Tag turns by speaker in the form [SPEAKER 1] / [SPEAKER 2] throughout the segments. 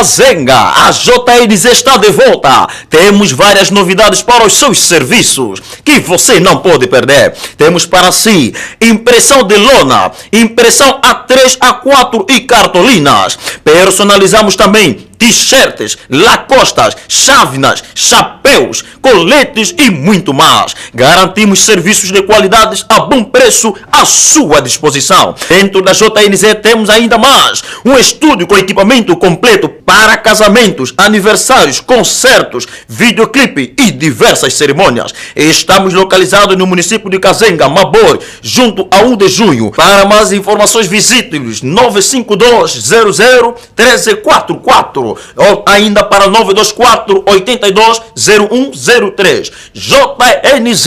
[SPEAKER 1] Kazenga, a JNZ está de volta. Temos várias novidades para os seus serviços que você não pode perder. Temos para si impressão de lona, impressão A3, A4 e cartolinas. Personalizamos também t-shirts, lacostas, chávenas, chapéus, coletes e muito mais. Garantimos serviços de qualidade a bom preço à sua disposição. Dentro da JNZ temos ainda mais um estúdio com equipamento completo para casamentos, aniversários, concertos, videoclipe e diversas cerimônias. Estamos localizados no município de Kazenga, Mabor, junto a 1 de junho. Para mais informações visite-nos 952 00 1344 ou ainda para 924 82 0103. JNZ,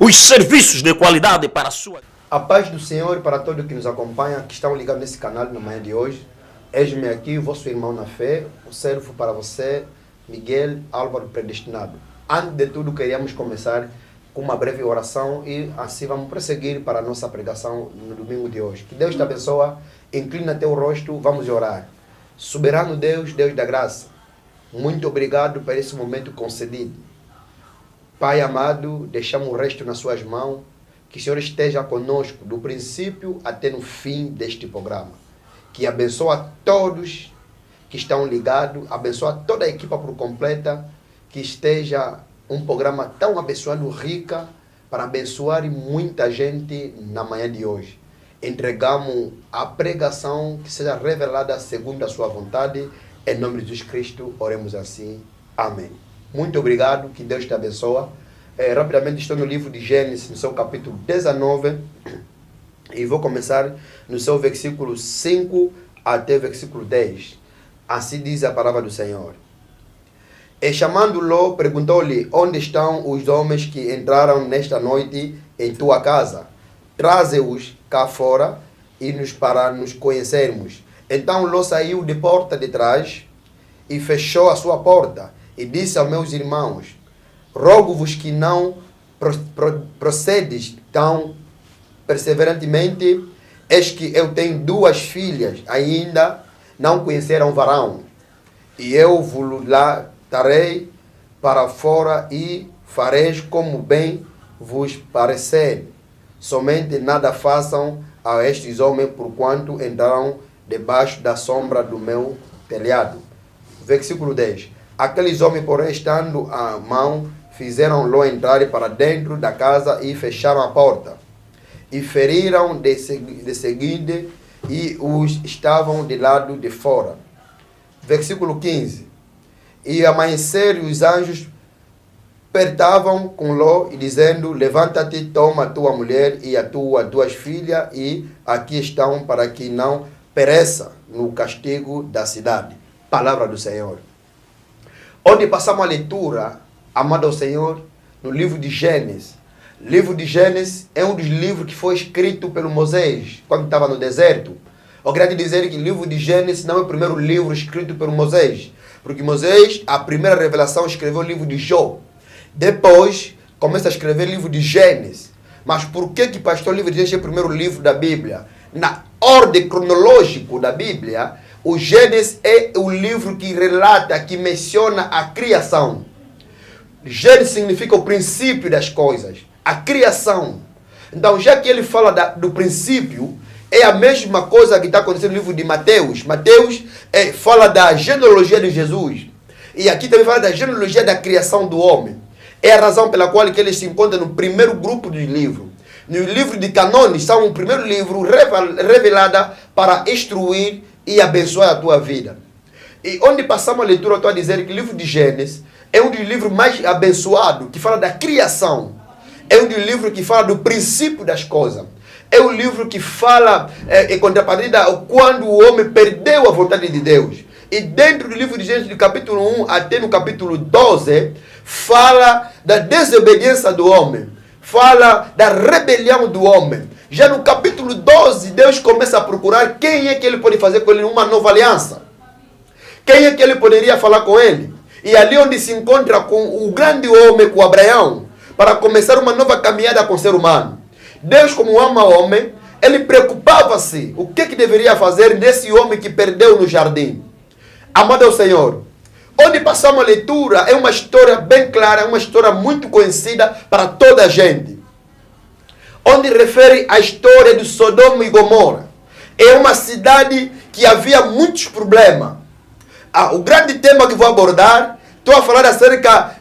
[SPEAKER 1] os serviços de qualidade para a sua...
[SPEAKER 2] A paz do Senhor para todos que nos acompanham, que estão ligados nesse canal na manhã de hoje. Eis-me aqui, vosso irmão na fé, o servo para você, Miguel Álvaro Predestinado. Antes de tudo, queríamos começar com uma breve oração e assim vamos prosseguir para a nossa pregação no domingo de hoje. Que Deus te abençoe, inclina teu rosto, vamos orar. Soberano Deus, Deus da graça, muito obrigado por esse momento concedido. Pai amado, deixamos o resto nas suas mãos, que o Senhor esteja conosco do princípio até no fim deste programa. Que abençoe a todos que estão ligados, abençoe toda a equipa por completa, que esteja um programa tão abençoado, rica, para abençoar muita gente na manhã de hoje. Entregamos a pregação que seja revelada segundo a sua vontade. Em nome de Jesus Cristo, oremos assim. Amém. Muito obrigado, que Deus te abençoe. Rapidamente estou no livro de Gênesis, no seu capítulo 19, e vou começar no seu versículo 5 até o versículo 10. Assim diz a palavra do Senhor. E chamando-lo, perguntou-lhe: onde estão os homens que entraram nesta noite em tua casa? Traze-os cá fora para nos conhecermos. Então Ló saiu de porta de trás e fechou a sua porta e disse aos meus irmãos: rogo-vos que não procedes tão perseverantemente. Eis que eu tenho 2 filhas, ainda não conheceram varão. E eu vos latarei para fora e fareis como bem vos parecer. Somente nada façam a estes homens, porquanto entrarão debaixo da sombra do meu telhado. Versículo 10. Aqueles homens, porém, estando à mão, fizeram-lo entrar para dentro da casa e fecharam a porta. E feriram de seguida e os estavam de lado de fora. Versículo 15. E amanhecer os anjos pertavam com Ló e dizendo: levanta-te, toma a tua mulher e as tuas filhas, e aqui estão, para que não pereça no castigo da cidade. Palavra do Senhor. Onde passamos a leitura, amado ao Senhor, no livro de Gênesis. O livro de Gênesis é um dos livros que foi escrito pelo Moisés, quando estava no deserto. Eu queria te dizer que o livro de Gênesis não é o primeiro livro escrito pelo Moisés, porque Moisés, a primeira revelação, escreveu o livro de Jó. Depois, começa a escrever o livro de Gênesis. Mas por que pastor, o livro de Gênesis é o primeiro livro da Bíblia? Na ordem cronológica da Bíblia, o Gênesis é o livro que relata, que menciona a criação. Gênesis significa o princípio das coisas, a criação. Então, já que ele fala do princípio, é a mesma coisa que está acontecendo no livro de Mateus. Mateus fala da genealogia de Jesus. E aqui também fala da genealogia da criação do homem. É a razão pela qual que ele se encontra no primeiro grupo de livro. No livro de Canônicos, são o primeiro livro revelado para instruir e abençoar a tua vida. E onde passamos a leitura, eu estou a dizer que o livro de Gênesis é um dos livros mais abençoados, que fala da criação. É um dos livros que fala do princípio das coisas. É um livro que fala, em contrapartida, quando o homem perdeu a vontade de Deus. E dentro do livro de Gênesis, do capítulo 1 até no capítulo 12, fala da desobediência do homem. Fala da rebelião do homem. Já no capítulo 12, Deus começa a procurar quem é que ele pode fazer com ele uma nova aliança. Quem é que ele poderia falar com ele. E ali onde se encontra com o grande homem, com Abraão, para começar uma nova caminhada com o ser humano. Deus, como ama o homem, ele preocupava-se o que deveria fazer desse homem que perdeu no jardim. Amado ao Senhor, onde passamos a leitura é uma história bem clara, é uma história muito conhecida para toda a gente. Onde refere a história de Sodoma e Gomorra. É uma cidade que havia muitos problemas. O grande tema que vou abordar, estou a falar acerca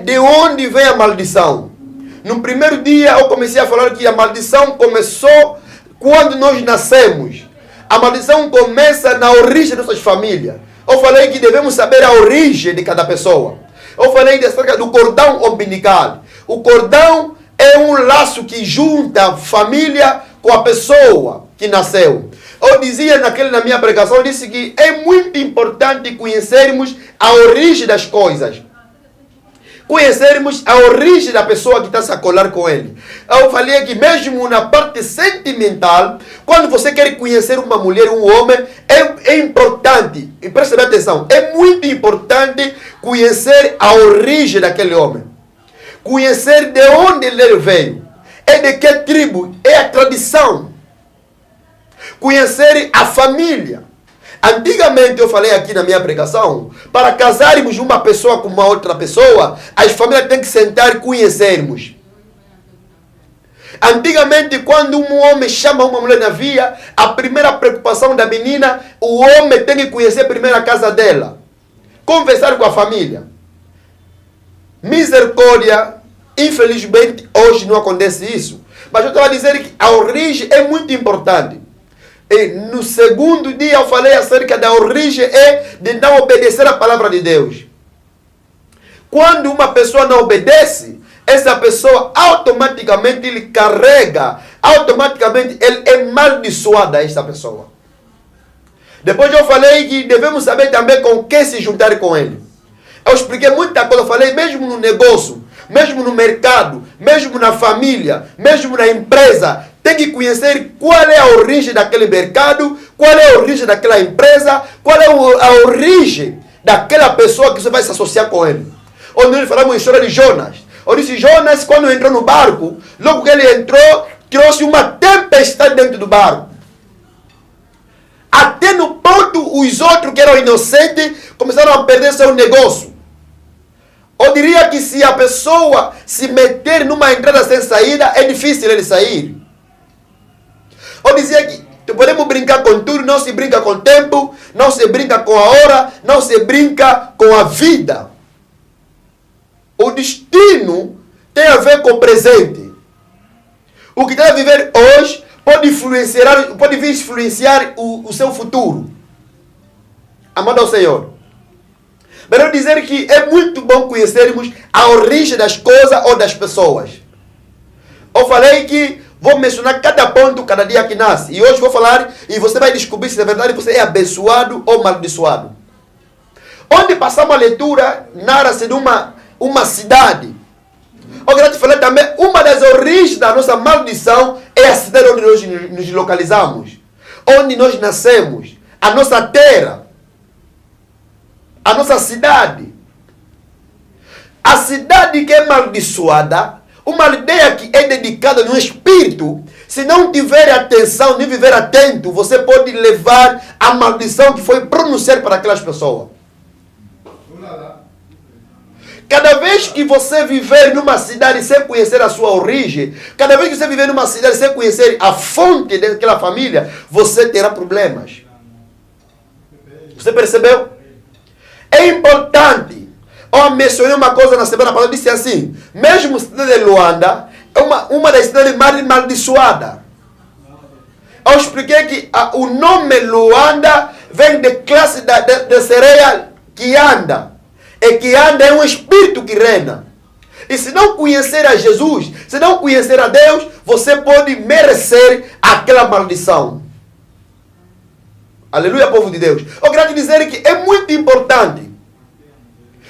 [SPEAKER 2] de onde vem a maldição. No primeiro dia eu comecei a falar que a maldição começou quando nós nascemos. A maldição começa na origem das nossas famílias. Eu falei que devemos saber a origem de cada pessoa. Eu falei acerca do cordão umbilical. O cordão é um laço que junta a família com a pessoa que nasceu. Eu dizia na minha pregação, eu disse que é muito importante conhecermos a origem das coisas. Conhecermos a origem da pessoa que está se a colar com ele. Eu falei que mesmo na parte sentimental, quando você quer conhecer uma mulher, um homem, é importante, e preste atenção, é muito importante conhecer a origem daquele homem. Conhecer de onde ele veio. É de que tribo, é a tradição. Conhecer a família. Antigamente eu falei aqui na minha pregação, para casarmos uma pessoa com uma outra pessoa, as famílias têm que sentar e conhecermos. Antigamente, quando um homem chama uma mulher na via, a primeira preocupação da menina, o homem tem que conhecer primeiro a casa dela. Conversar com a família. Misericórdia, infelizmente, hoje não acontece isso. Mas eu estava a dizer que a origem é muito importante. E no segundo dia eu falei acerca da origem de não obedecer a palavra de Deus. Quando uma pessoa não obedece, essa pessoa automaticamente ele carrega, automaticamente ele é maldiçoada, essa pessoa. Depois eu falei que devemos saber também com quem se juntar com ele. Eu expliquei muita coisa, eu falei mesmo no negócio, mesmo no mercado, mesmo na família, mesmo na empresa, tem que conhecer qual é a origem daquele mercado, qual é a origem daquela empresa, qual é a origem daquela pessoa que você vai se associar com ele. Onde nós falamos a história de Jonas. Eu disse, Jonas, quando entrou no barco, logo que ele entrou, trouxe uma tempestade dentro do barco. Até no ponto, os outros que eram inocentes começaram a perder seu negócio. Eu diria que se a pessoa se meter numa entrada sem saída, é difícil ele sair. Eu dizia que podemos brincar com tudo, não se brinca com o tempo, não se brinca com a hora, não se brinca com a vida. O destino tem a ver com o presente. O que deve viver hoje pode vir influenciar o seu futuro. Amado ao Senhor. Melhor dizer que é muito bom conhecermos a origem das coisas ou das pessoas. Eu falei que vou mencionar cada ponto, cada dia que nasce. E hoje vou falar e você vai descobrir se na verdade você é abençoado ou maldiçoado. Onde passamos a leitura, narra-se de uma cidade. Eu quero te falar também, uma das origens da nossa maldição é a cidade onde nós nos localizamos. Onde nós nascemos. A nossa terra. A nossa cidade. A cidade que é maldiçoada, uma aldeia que é dedicada no espírito, se não tiver atenção, nem viver atento, você pode levar a maldição que foi pronunciada para aquelas pessoas. Cada vez que você viver numa cidade sem conhecer a sua origem, cada vez que você viver numa cidade sem conhecer a fonte daquela família, você terá problemas. Você percebeu? É importante. Eu mencionei uma coisa na semana passada, eu disse assim, mesmo a cidade de Luanda é uma das cidades mais maldiçoadas. Eu expliquei que o nome Luanda vem de classe de sereia que anda. E que anda é um espírito que reina. E se não conhecer a Jesus, se não conhecer a Deus, você pode merecer aquela maldição. Aleluia, povo de Deus. Eu quero te dizer que é muito importante.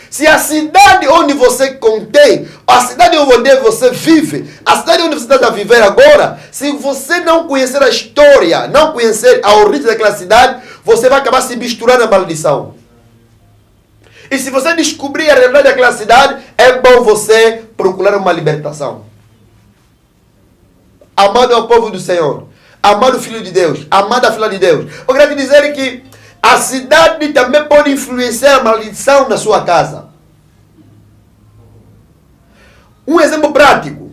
[SPEAKER 2] Se a cidade onde você contém, a cidade onde você vive, a cidade onde você está a viver agora, se você não conhecer a história, não conhecer a origem daquela cidade, você vai acabar se misturando na maldição. E se você descobrir a realidade daquela cidade, é bom você procurar uma libertação. Amado é o povo do Senhor. Amado Filho de Deus. Amada Filha de Deus. Eu quero te dizer que a cidade também pode influenciar a maldição na sua casa. Um exemplo prático.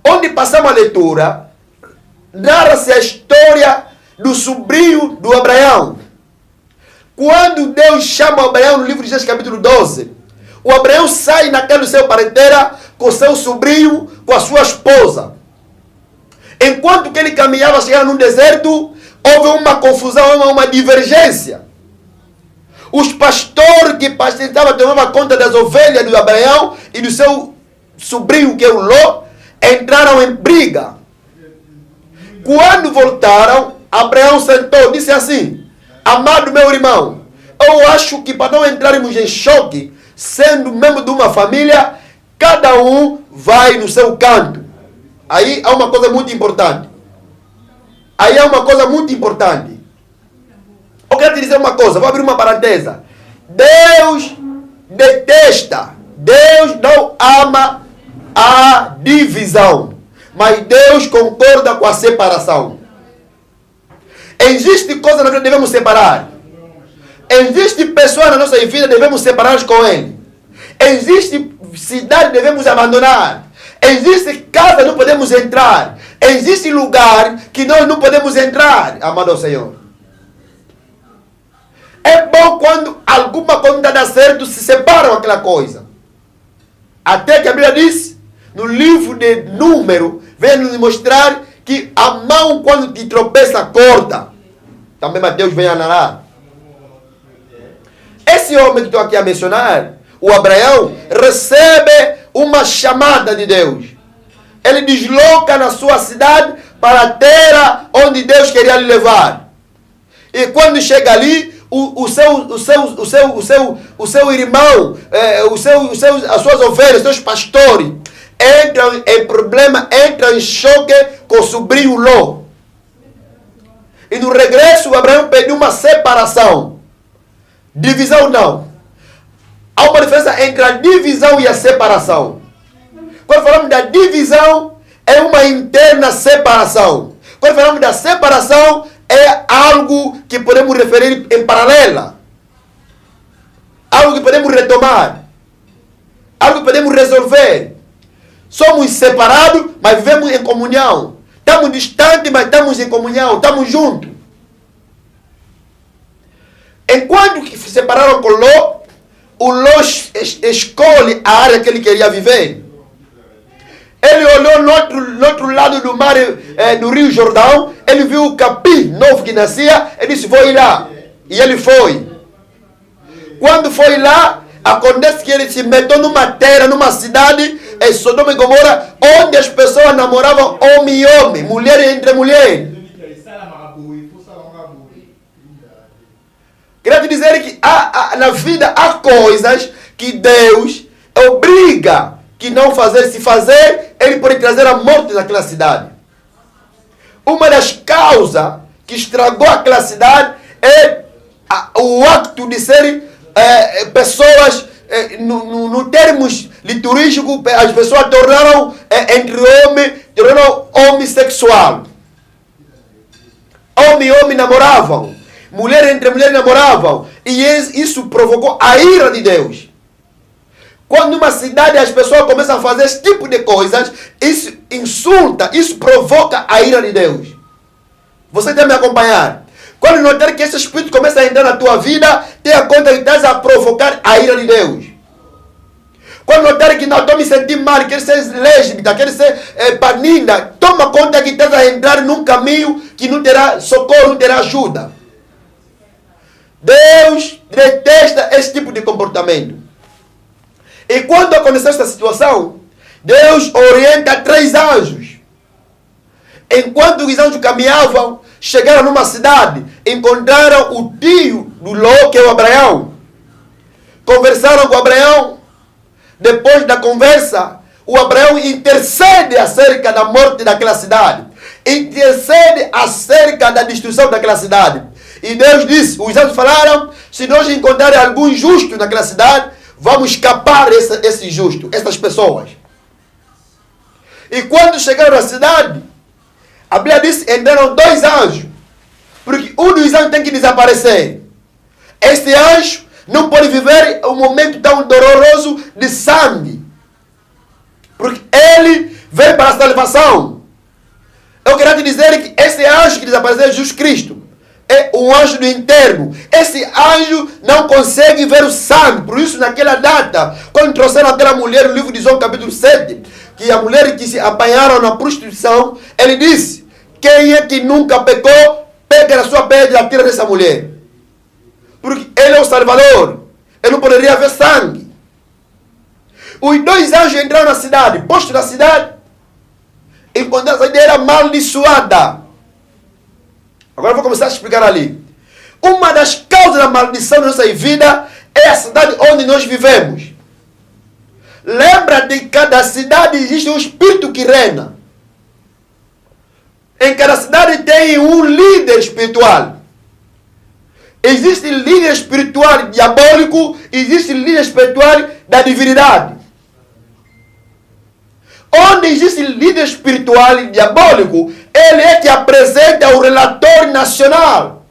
[SPEAKER 2] Onde passamos a leitura, narra-se a história do sobrinho do Abraão. Quando Deus chama Abraão no livro de Gênesis capítulo 12, o Abraão sai na casa do seu parentela com seu sobrinho, com a sua esposa. Enquanto que ele caminhava, chegando num deserto, houve uma confusão, uma divergência. Os pastores que pastoreavam tomavam conta das ovelhas do Abraão e do seu sobrinho, que é o Ló, entraram em briga. Quando voltaram, Abraão sentou e disse assim: amado meu irmão, eu acho que para não entrarmos em choque, sendo membro de uma família, cada um vai no seu canto. Aí há uma coisa muito importante. Eu quero te dizer uma coisa, vou abrir uma parêntese. Deus detesta, Deus não ama a divisão, mas Deus concorda com a separação. Existe coisa na vida que devemos separar. Existe pessoas na nossa vida que devemos separar com ele. Existe cidade que devemos abandonar. Existe casa que não podemos entrar. Existe lugar que nós não podemos entrar, amado Senhor. É bom quando alguma coisa não dá certo, se separam aquela coisa. Até que a Bíblia diz, no livro de Número, vem nos mostrar que a mão quando te tropeça, corta. Também Mateus vem a narrar. Esse homem que estou aqui a mencionar, o Abraão, recebe uma chamada de Deus. Ele desloca na sua cidade para a terra onde Deus queria lhe levar. E quando chega ali, o seu irmão, as suas ovelhas, os seus pastores, entram em problema, entram em choque com o sobrinho Ló. E no regresso, Abraão pediu uma separação. Divisão não. Há uma diferença entre a divisão e a separação. Quando falamos da divisão, é uma interna separação. Quando falamos da separação, é algo que podemos referir em paralela. Algo que podemos retomar. Algo que podemos resolver. Somos separados, mas vivemos em comunhão. Estamos distantes, mas estamos em comunhão. Estamos juntos. Enquanto que se separaram com Ló, o Ló escolhe a área que ele queria viver. Ele olhou no outro lado do mar, do Rio Jordão, ele viu o capim novo que nascia, ele disse, vou ir lá. E ele foi. Quando foi lá, acontece que ele se meteu numa terra, numa cidade, em Sodoma e Gomorra, onde as pessoas namoravam homem e homem, mulher entre mulher. Queria te dizer que na vida há coisas que Deus obriga que não fazer. Se fazer, ele pode trazer a morte naquela cidade. Uma das causas que estragou aquela cidade é o acto de serem pessoas, no termos litúrgicos, as pessoas tornaram tornaram homossexual. Homem e homem namoravam. Mulher entre mulher namoravam. E isso provocou a ira de Deus. Quando numa cidade as pessoas começam a fazer esse tipo de coisas, isso insulta, isso provoca a ira de Deus. Você tem que me acompanhar. Quando notar que esse espírito começa a entrar na tua vida, tenha conta que estás a provocar a ira de Deus. Quando notar que não estou me sentindo mal, quer ser lésbica, quer ser panina, toma conta que estás a entrar num caminho que não terá socorro, não terá ajuda. Deus detesta esse tipo de comportamento. E quando aconteceu esta situação, Deus orienta 3 anjos. Enquanto os anjos caminhavam, chegaram numa cidade, encontraram o tio do Ló, que é o Abraão. Conversaram com o Abraão. Depois da conversa, o Abraão intercede acerca da morte daquela cidade. Intercede acerca da destruição daquela cidade. E Deus disse, os anjos falaram, se nós encontrarmos algum justo naquela cidade, vamos escapar esse justo, essas pessoas. E quando chegaram na cidade, a Bíblia diz, entraram 2 anjos. Porque um dos dois anjos têm que desaparecer. Este anjo não pode viver um momento tão doloroso de sangue. Porque ele vem para a salvação. Eu quero te dizer que esse anjo que desapareceu é Jesus Cristo. É um anjo do interno. Esse anjo não consegue ver o sangue. Por isso, naquela data, quando trouxeram aquela mulher, no livro de João, capítulo 7, que a mulher que se apanharam na prostituição, ele disse: quem é que nunca pecou, pega na sua pedra e atira nessa mulher. Porque ele é o Salvador. Ele não poderia ver sangue. Os dois anjos entraram na cidade, posto na cidade, encontraram a cidade era amaldiçoada. Agora eu vou começar a explicar ali. Uma das causas da maldição da nossa vida é a cidade onde nós vivemos. Lembra de que cada cidade existe um espírito que reina. Em cada cidade tem um líder espiritual. Existe líder espiritual diabólico, existe líder espiritual da divindade. Onde existe líder espiritual e diabólico, ele é que apresenta o relatório nacional.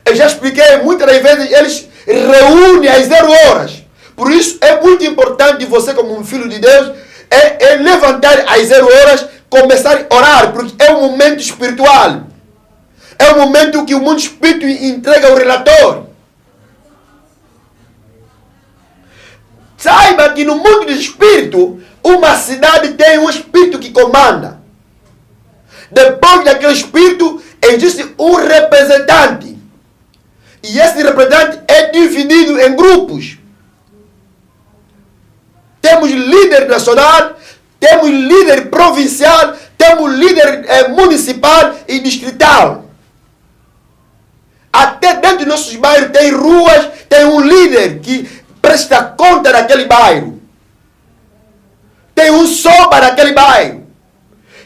[SPEAKER 2] Eu já expliquei muitas das vezes, eles reúnem às 0 horas. Por isso é muito importante você, como um filho de Deus, é levantar às 0 horas, começar a orar, porque é um momento espiritual. É o momento que o mundo espírito entrega o relatório. Saiba que no mundo do espírito, uma cidade tem um espírito que comanda. Depois daquele espírito, existe um representante. E esse representante é dividido em grupos. Temos líder nacional, temos líder provincial, temos líder municipal e distrital. Até dentro dos nossos bairros tem ruas, tem um líder que presta conta daquele bairro. Tem um soba daquele bairro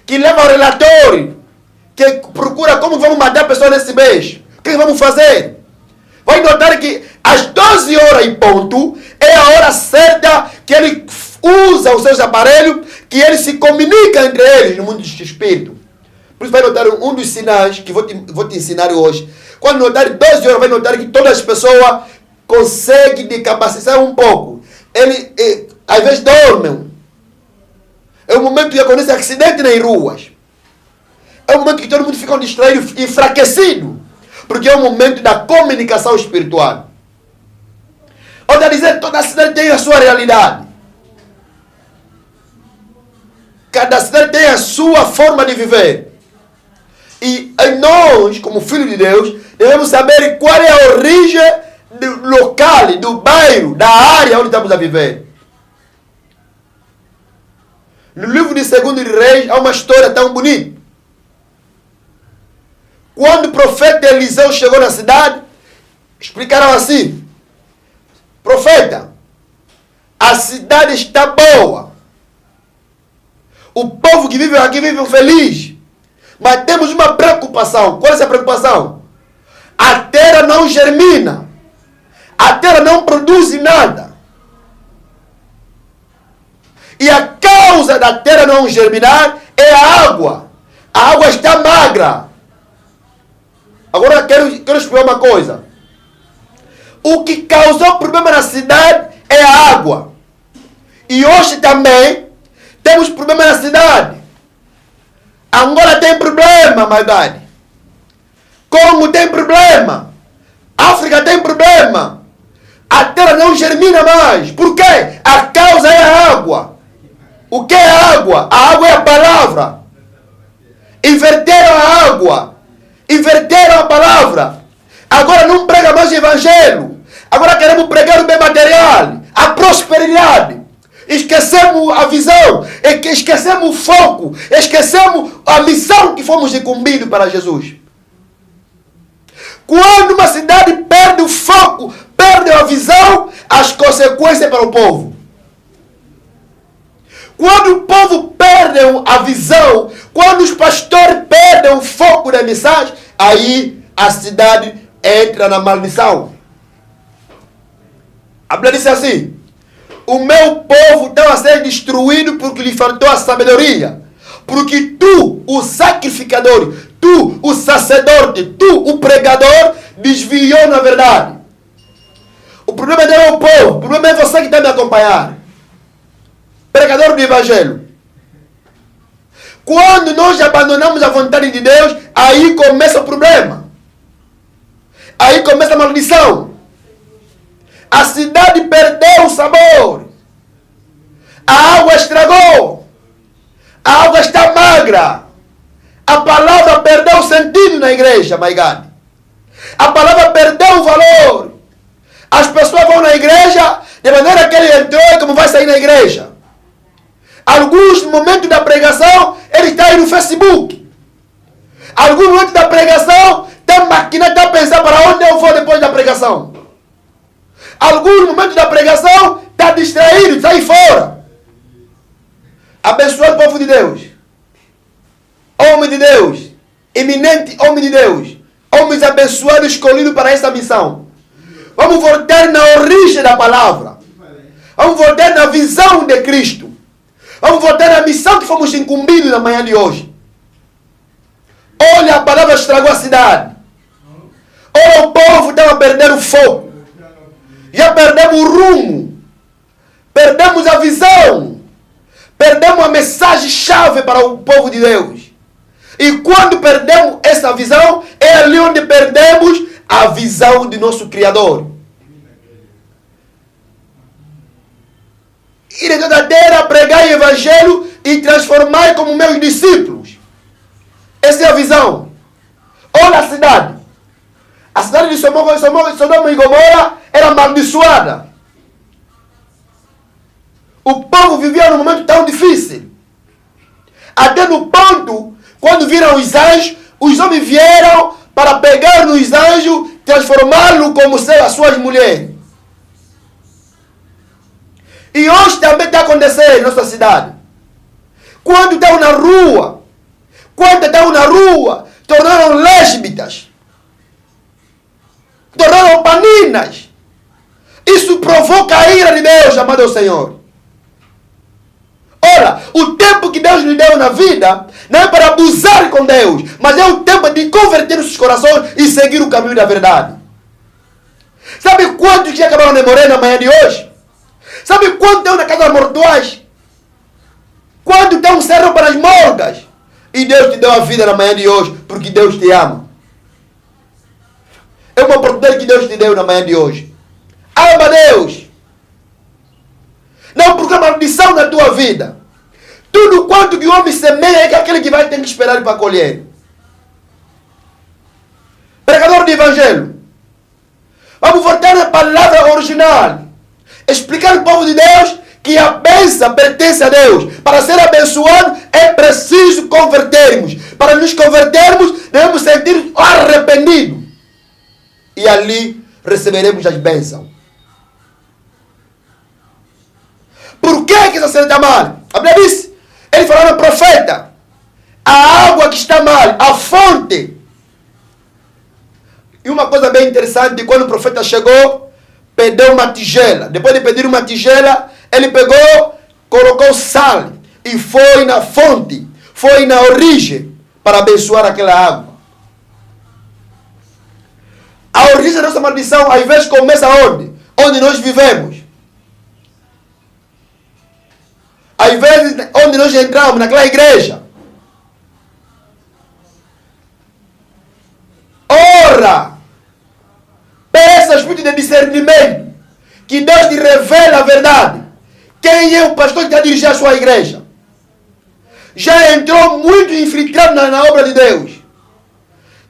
[SPEAKER 2] que leva o relatório, que procura como vamos matar a pessoa nesse mês. O que vamos fazer? Vai notar que às 12 horas em ponto é a hora certa que ele usa os seus aparelhos, que ele se comunica entre eles no mundo do espírito. Por isso vai notar um dos sinais que vou te ensinar hoje. Quando notar 12 horas, vai notar que todas as pessoas conseguem decapacitar um pouco. Ele, às vezes, dormem. É o momento que acontece acidente nas ruas. É o momento que todo mundo fica distraído, enfraquecido. Porque é o momento da comunicação espiritual. Outra dizer, toda cidade tem a sua realidade. Cada cidade tem a sua forma de viver. E nós, como filhos de Deus, devemos saber qual é a origem do local, do bairro, da área onde estamos a viver. No livro de 2 Reis há uma história tão bonita. Quando o profeta Eliseu chegou na cidade, explicaram assim: profeta, a cidade está boa. O povo que vive aqui vive feliz. Mas temos uma preocupação. Qual é essa preocupação? A terra não germina. A terra não produz nada. E a causa da terra não germinar é a água. A água está magra. Agora quero explicar uma coisa. O que causou problema na cidade é a água. E hoje também temos problema na cidade. Angola tem problema, Maidade. Congo tem problema. África tem problema. A terra não germina mais. Por quê? A causa é a água. O que é a água? A água é a palavra. Inverteram a água. Inverteram a palavra. Agora não prega mais o evangelho. Agora queremos pregar o bem material. A prosperidade. Esquecemos a visão, esquecemos o foco, esquecemos a missão que fomos incumbidos para Jesus. Quando uma cidade perde o foco, perde a visão, as consequências para o povo. Quando o povo perde a visão, quando os pastores perdem o foco da mensagem, aí a cidade entra na maldição. A Bíblia diz assim: o meu povo estava a ser destruído porque lhe faltou a sabedoria. Porque tu, o sacrificador, tu, o sacerdote, tu, o pregador, desviou na verdade. O problema não é o povo, o problema é você que está me acompanhar. Pregador do Evangelho. Quando nós abandonamos a vontade de Deus, aí começa o problema. Aí começa a maldição. A cidade perdeu o sabor. A água estragou. A água está magra. A palavra perdeu o sentido na igreja, my God. A palavra perdeu o valor. As pessoas vão na igreja de maneira que ele entrou e como vai sair na igreja. Alguns, no momento da pregação, ele está aí no Facebook. Alguns, no momento da pregação, está maquinando, está pensando para onde eu vou depois da pregação. Alguns, no momento da pregação, está distraído, está aí fora. Abençoado povo de Deus. Homem de Deus. Eminente homem de Deus. Homens abençoados, escolhidos para essa missão. Vamos voltar na origem da palavra. Vamos voltar na visão de Cristo. Vamos voltar na missão que fomos incumbidos na manhã de hoje. Olha, a palavra estragou a cidade. Olha, o povo estava a perder o foco. Já perdemos o rumo. Perdemos a visão. Perdemos a mensagem-chave para o povo de Deus. E quando perdemos essa visão, é ali onde perdemos a visão de nosso Criador. Ir em toda a terra, pregar o Evangelho e transformar como meus discípulos. Essa é a visão. Olha a cidade. A cidade de Sodoma e Gomorra era amaldiçoada. O povo vivia num momento tão difícil. Até no ponto, quando viram os anjos, os homens vieram para pegar nos anjos, transformá-lo como as suas mulheres. E hoje também está acontecendo em nossa cidade. Quando estão na rua, tornaram lésbicas, tornaram paninas. Isso provoca a ira de Deus, amado Senhor. Ora, o tempo que Deus lhe deu na vida não é para abusar com Deus, mas é o tempo de converter os seus corações e seguir o caminho da verdade. Sabe quantos que acabaram de morrer na manhã de hoje? Sabe quanto tem na casa mortuária? Quanto tem um cerro para as morgas? E Deus te deu a vida na manhã de hoje, porque Deus te ama. É uma oportunidade que Deus te deu na manhã de hoje. Ama Deus. Não porque maldição na tua vida. Tudo quanto que o homem semeia é aquele que vai ter que esperar para colher. Pregador de Evangelho. Vamos voltar na palavra original. Explicar ao povo de Deus que a bênção pertence a Deus. Para ser abençoado é preciso convertermos. Para nos convertermos, devemos sentir arrependido. E ali receberemos as bênçãos. Por que essa cena está mal? A Bíblia diz, ele falou ao profeta, a água que está mal, a fonte. E uma coisa bem interessante, quando o profeta chegou, pediu uma tigela. Depois de pedir uma tigela, ele pegou, colocou sal e foi na fonte, foi na origem para abençoar aquela água. A origem da nossa maldição, às vezes, começa onde? Onde nós vivemos. Às vezes, onde nós entramos, naquela igreja. Ora, peça espírito de discernimento, que Deus te revela a verdade. Quem é o pastor que está dirigindo a sua igreja? Já entrou muito infiltrado na obra de Deus.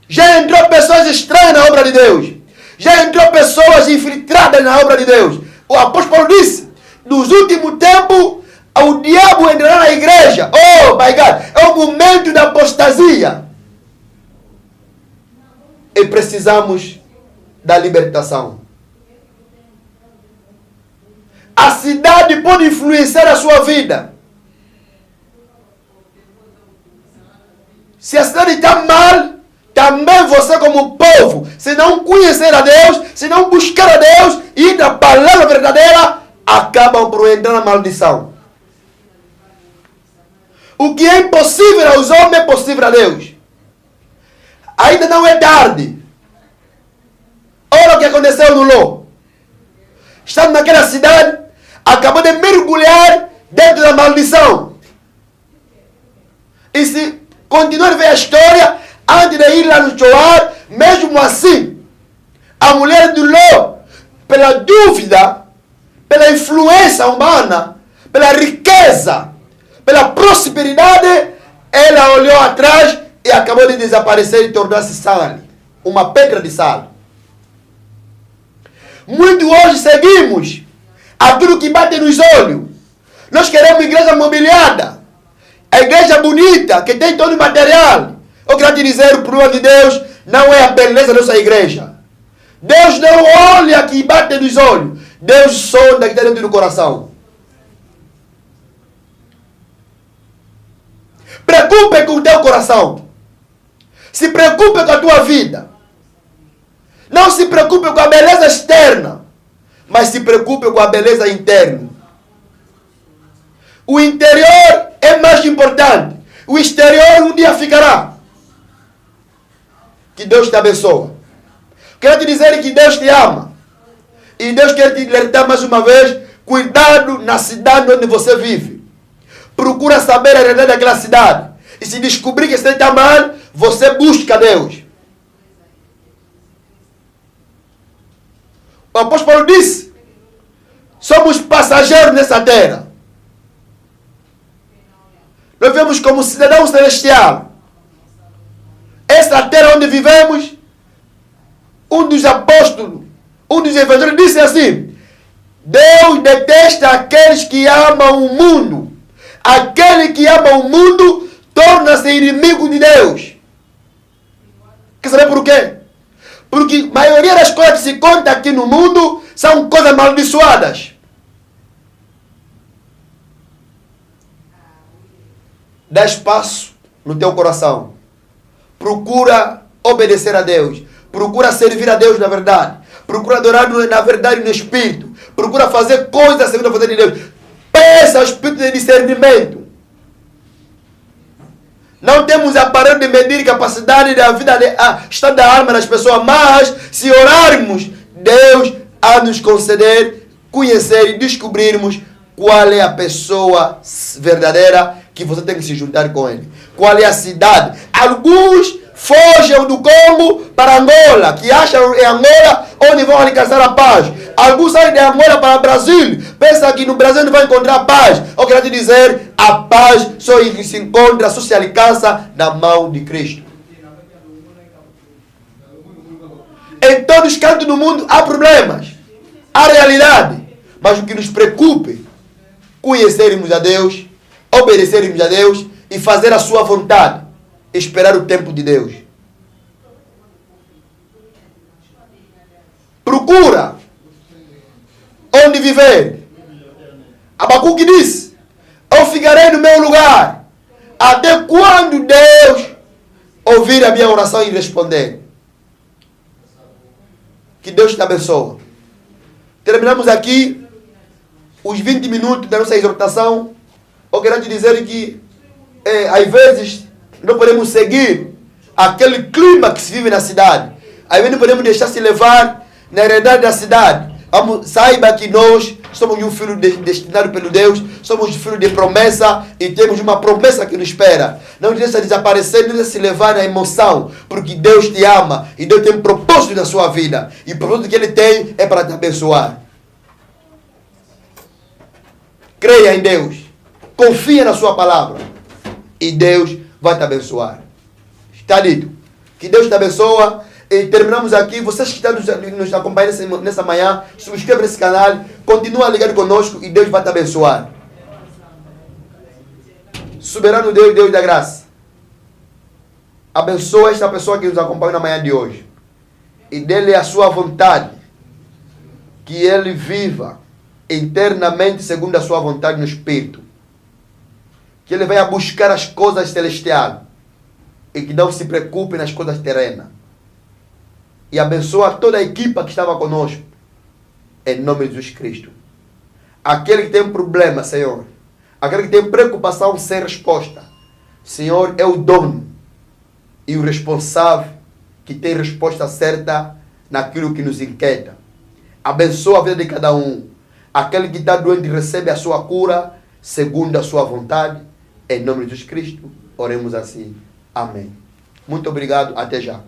[SPEAKER 2] Já entrou pessoas estranhas na obra de Deus. Já entrou pessoas infiltradas na obra de Deus. O apóstolo disse, nos últimos tempos, o diabo entrará na igreja. Oh, my God. É o momento da apostasia. E precisamos da libertação. A cidade pode influenciar a sua vida. Se a cidade está mal, também você como povo, se não conhecer a Deus, se não buscar a Deus e na palavra verdadeira, acabam por entrar na maldição. O que é impossível aos homens é possível a Deus. ainda não é tarde. Olha o que aconteceu no Ló. Estamos naquela cidade, acabou de mergulhar dentro da maldição. E se continuar a ver a história, antes de ir lá no Choar, mesmo assim, a mulher do Ló, pela dúvida, pela influência humana, pela riqueza, pela prosperidade, ela olhou atrás e acabou de desaparecer e tornar-se sal, uma pedra de sal. Muito hoje seguimos aquilo que bate nos olhos. Nós queremos igreja mobiliada, a igreja bonita, que tem todo o material. Eu quero te dizer, o problema de Deus não é a beleza da nossa igreja. Deus não olha que bate nos olhos. Deus sonda que está dentro do coração. Preocupe com o teu coração. Se preocupe com a tua vida. Não se preocupe com a beleza externa, mas se preocupe com a beleza interna. O interior é mais importante. O exterior um dia ficará. Que Deus te abençoe. Quero te dizer que Deus te ama. E Deus quer te alertar mais uma vez. Cuidado na cidade onde você vive. Procura saber a realidade daquela cidade. E se descobrir que você está mal, você busca Deus. O apóstolo Paulo disse: somos passageiros nessa terra. Nós vivemos como cidadão celestial. Essa terra onde vivemos, um dos apóstolos, um dos evangelhos disse assim: Deus detesta aqueles que amam o mundo. Aquele que ama o mundo torna-se inimigo de Deus. Quer saber por quê? Porque a maioria das coisas que se conta aqui no mundo são coisas amaldiçoadas. Dá espaço no teu coração. Procura obedecer a Deus. Procura servir a Deus na verdade. Procura adorar na verdade e no Espírito. Procura fazer coisas segundo a vontade de Deus. Peça ao Espírito de discernimento. Não temos aparelho de medir capacidade da vida, estado da alma das pessoas, mas se orarmos, Deus há nos conceder, conhecer e descobrirmos qual é a pessoa verdadeira que você tem que se juntar com ele. Qual é a cidade? Alguns fogem do Congo para Angola, que acham em Angola onde vão alcançar a paz. Alguns saem de Angola para o Brasil, pensam que no Brasil não vai encontrar paz. Eu quero te dizer, a paz só se encontra, só se alcança na mão de Cristo. Em todos os cantos do mundo há problemas, há realidade, mas o que nos preocupe, conhecermos a Deus, obedecermos a Deus e fazer a sua vontade, esperar o tempo de Deus. Procura onde viver. Abacuque disse: eu ficarei no meu lugar até quando Deus ouvir a minha oração e responder. Que Deus te abençoe. Terminamos aqui os 20 minutos da nossa exortação. Eu quero te dizer que às vezes não podemos seguir aquele clima que se vive na cidade. Às vezes não podemos deixar se levar na realidade da cidade. Saiba que nós somos um filho destinado pelo Deus, somos filhos de promessa e temos uma promessa que nos espera. Não deixa desaparecer, não deixa se levar na emoção, porque Deus te ama e Deus tem um propósito na sua vida. E o propósito que Ele tem é para te abençoar. Creia em Deus, confia na sua palavra e Deus vai te abençoar. Está dito. Que Deus te abençoe. E terminamos aqui. Vocês que estão nos acompanhando nessa manhã, subscreva nesse canal, continua ligado conosco e Deus vai te abençoar. Soberano Deus, Deus da graça, abençoa esta pessoa que nos acompanha na manhã de hoje e dê-lhe a sua vontade, que ele viva internamente segundo a sua vontade no Espírito, que ele venha buscar as coisas celestiais e que não se preocupe nas coisas terrenas. E abençoa toda a equipa que estava conosco. Em nome de Jesus Cristo. Aquele que tem um problema, Senhor. Aquele que tem preocupação sem resposta. Senhor é o dono e o responsável que tem resposta certa naquilo que nos inquieta. Abençoa a vida de cada um. Aquele que está doente recebe a sua cura segundo a sua vontade. Em nome de Jesus Cristo, oremos assim. Amém. Muito obrigado. Até já.